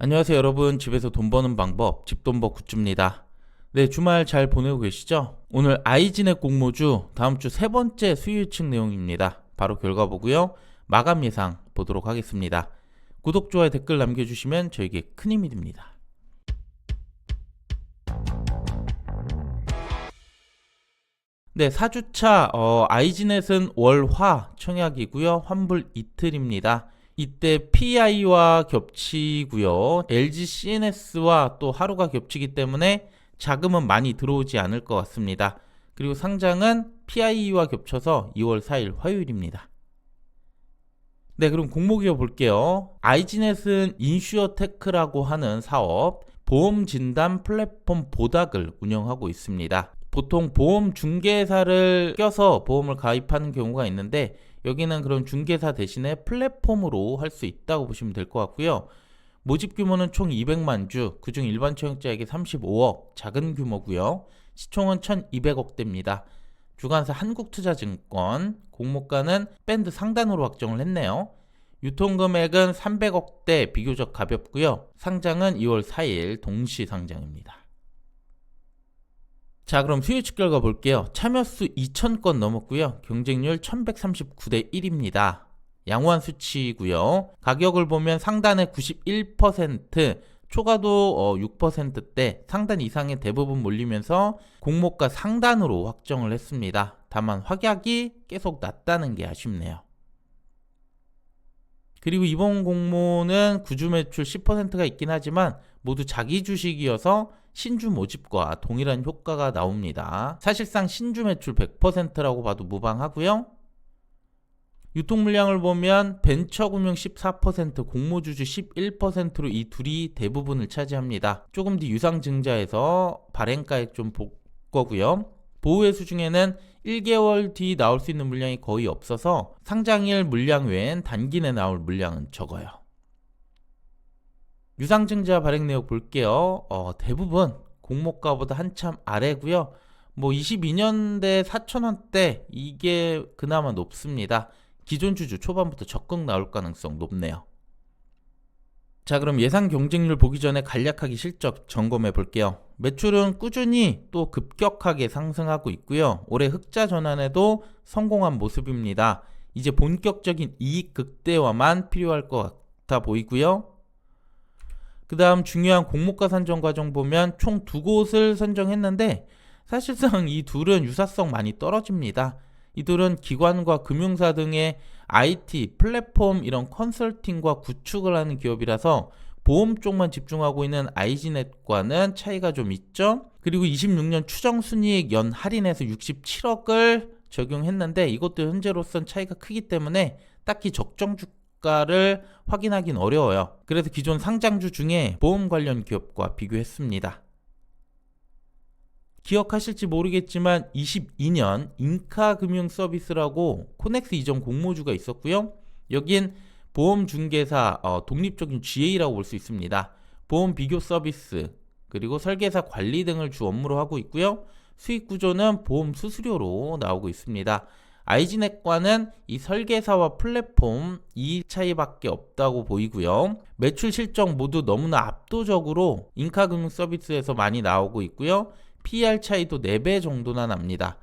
안녕하세요 여러분. 집에서 돈 버는 방법 집돈버 굿즈입니다. 네, 주말 잘 보내고 계시죠? 오늘 아이진의 공모주 다음 주 세 번째 수요 예측 내용입니다. 바로 결과 보고요. 마감 예상 보도록 하겠습니다. 구독, 좋아요, 댓글 남겨주시면 저에게 큰 힘이 됩니다. 네, 4주차 아이진넷은 월화 청약이고요. 환불 이틀입니다. 이때 PI와 겹치고요. LG CNS와 또 하루가 겹치기 때문에 자금은 많이 들어오지 않을 것 같습니다. 그리고 상장은 PI와 겹쳐서 2월 4일 화요일입니다. 네, 그럼 공모기업 볼게요. 아이진넷은 인슈어테크라고 하는 사업, 보험 진단 플랫폼 보닥을 운영하고 있습니다. 보통 보험 중개사를 껴서 보험을 가입하는 경우가 있는데 여기는 그런 중개사 대신에 플랫폼으로 할 수 있다고 보시면 될 것 같고요. 모집 규모는 총 200만 주, 그중 일반 청약자에게 35억, 작은 규모고요. 시총은 1200억대입니다. 주관사 한국투자증권, 공모가는 밴드 상단으로 확정을 했네요. 유통금액은 300억대, 비교적 가볍고요. 상장은 2월 4일 동시 상장입니다. 자, 그럼 수요 예측 결과 볼게요. 참여수 2000건 넘었고요. 경쟁률 1139대 1입니다. 양호한 수치고요. 가격을 보면 상단에 91%, 초과도 6%대, 상단 이상의 대부분 몰리면서 공모가 상단으로 확정을 했습니다. 다만 확약이 계속 낮다는 게 아쉽네요. 그리고 이번 공모는 구주 매출 10%가 있긴 하지만 모두 자기 주식이어서 신주 모집과 동일한 효과가 나옵니다. 사실상 신주 매출 100%라고 봐도 무방하고요. 유통 물량을 보면 벤처금융 14%, 공모주주 11%로 이 둘이 대부분을 차지합니다. 조금 뒤 유상증자에서 발행가액 좀 볼 거고요. 보호회수 중에는 1개월 뒤 나올 수 있는 물량이 거의 없어서 상장일 물량 외엔 단기 내 나올 물량은 적어요. 유상증자 발행 내역 볼게요. 대부분 공모가보다 한참 아래고요. 22년대 4,000원대 이게 그나마 높습니다. 기존 주주 초반부터 적극 나올 가능성 높네요. 자, 그럼 예상 경쟁률 보기 전에 간략하게 실적 점검해 볼게요. 매출은 꾸준히 또 급격하게 상승하고 있고요. 올해 흑자 전환에도 성공한 모습입니다. 이제 본격적인 이익 극대화만 필요할 것 같아 보이고요. 그 다음 중요한 공모가 선정 과정 보면 총 2곳을 선정했는데 사실상 이 둘은 유사성 많이 떨어집니다. 이 둘은 기관과 금융사 등의 IT, 플랫폼 이런 컨설팅과 구축을 하는 기업이라서 보험 쪽만 집중하고 있는 아이진넷과는 차이가 좀 있죠. 그리고 26년 추정 순이익 연 할인해서 67억을 적용했는데 이것도 현재로선 차이가 크기 때문에 딱히 적정 주가를 확인하긴 어려워요. 그래서 기존 상장주 중에 보험 관련 기업과 비교했습니다. 기억하실지 모르겠지만 22년 인카금융서비스라고 코넥스 이전 공모주가 있었고요. 여긴 보험중개사 독립적인 GA라고 볼 수 있습니다. 보험 비교 서비스 그리고 설계사 관리 등을 주 업무로 하고 있고요. 수익 구조는 보험 수수료로 나오고 있습니다. 아이진넷과는 이 설계사와 플랫폼 이 차이밖에 없다고 보이고요. 매출 실적 모두 너무나 압도적으로 인카금융서비스에서 많이 나오고 있고요. PER 차이도 4배 정도나 납니다.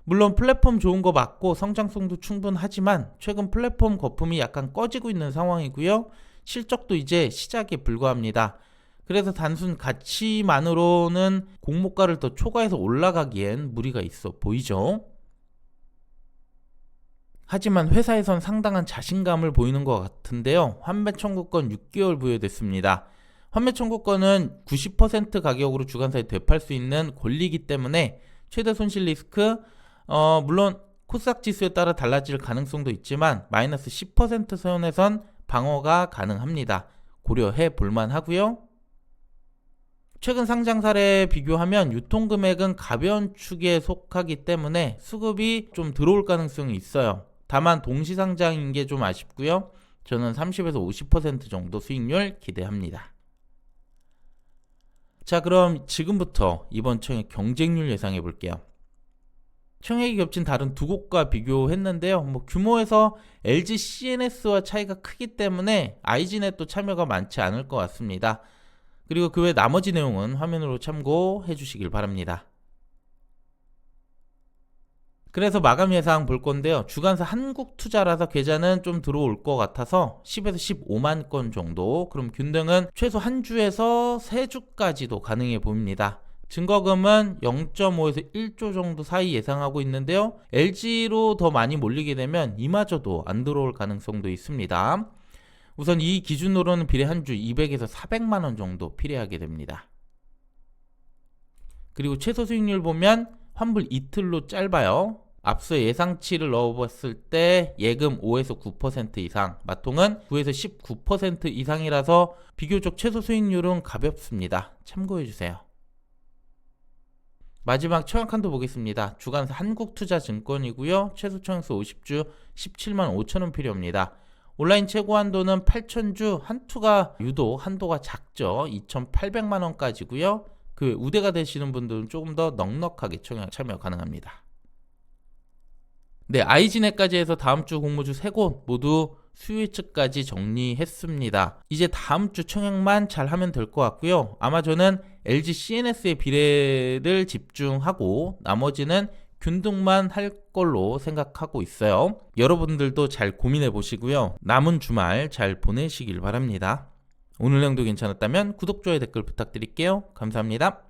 물론 플랫폼 좋은 거 맞고 성장성도 충분하지만 최근 플랫폼 거품이 약간 꺼지고 있는 상황이고요. 실적도 이제 시작에 불과합니다. 그래서 단순 가치만으로는 공모가를 더 초과해서 올라가기엔 무리가 있어 보이죠. 하지만 회사에선 상당한 자신감을 보이는 것 같은데요. 환매 청구권 6개월 부여됐습니다. 환매 청구권은 90% 가격으로 주관사에 되팔 수 있는 권리이기 때문에 최대 손실 리스크 물론 코스닥 지수에 따라 달라질 가능성도 있지만 마이너스 10% 선에선 방어가 가능합니다. 고려해 볼만 하고요. 최근 상장 사례에 비교하면 유통금액은 가벼운 축에 속하기 때문에 수급이 좀 들어올 가능성이 있어요. 다만 동시상장인 게 좀 아쉽고요. 저는 30에서 50% 정도 수익률 기대합니다. 자, 그럼 지금부터 이번 청의 경쟁률 예상해 볼게요. 청약이 겹친 다른 두 곳과 비교했는데요. 뭐 규모에서 LG CNS와 차이가 크기 때문에 아이진넷도 참여가 많지 않을 것 같습니다. 그리고 그 외 나머지 내용은 화면으로 참고해 주시길 바랍니다. 그래서 마감 예상 볼 건데요. 주간사 한국투자라서 계좌는 좀 들어올 것 같아서 10에서 15만 건 정도. 그럼 균등은 최소 한 주에서 3주까지도 가능해 보입니다. 증거금은 0.5에서 1조 정도 사이 예상하고 있는데요. LG로 더 많이 몰리게 되면 이마저도 안 들어올 가능성도 있습니다. 우선 이 기준으로는 비례 한 주 200에서 400만 원 정도 필요하게 됩니다. 그리고 최소 수익률 보면 환불 이틀로 짧아요. 앞서 예상치를 넣어봤을 때 예금 5에서 9% 이상, 마통은 9에서 19% 이상이라서 비교적 최소 수익률은 가볍습니다. 참고해주세요. 마지막 청약 한도 보겠습니다. 주간사 한국투자증권이고요. 최소 청약수 50주 17만 5천원 필요합니다. 온라인 최고 한도는 8,000주, 한투가 유독 한도가 작죠. 2,800만원까지고요. 그 우대가 되시는 분들은 조금 더 넉넉하게 청약 참여 가능합니다. 네, 아이진넷까지 해서 다음 주 공모주 3곳 모두 수요일까지 정리했습니다. 이제 다음 주 청약만 잘 하면 될 것 같고요. 아마 저는 LG CNS의 비례를 집중하고 나머지는 균등만 할 걸로 생각하고 있어요. 여러분들도 잘 고민해 보시고요. 남은 주말 잘 보내시길 바랍니다. 오늘 내용도 괜찮았다면 구독, 좋아요, 댓글 부탁드릴게요. 감사합니다.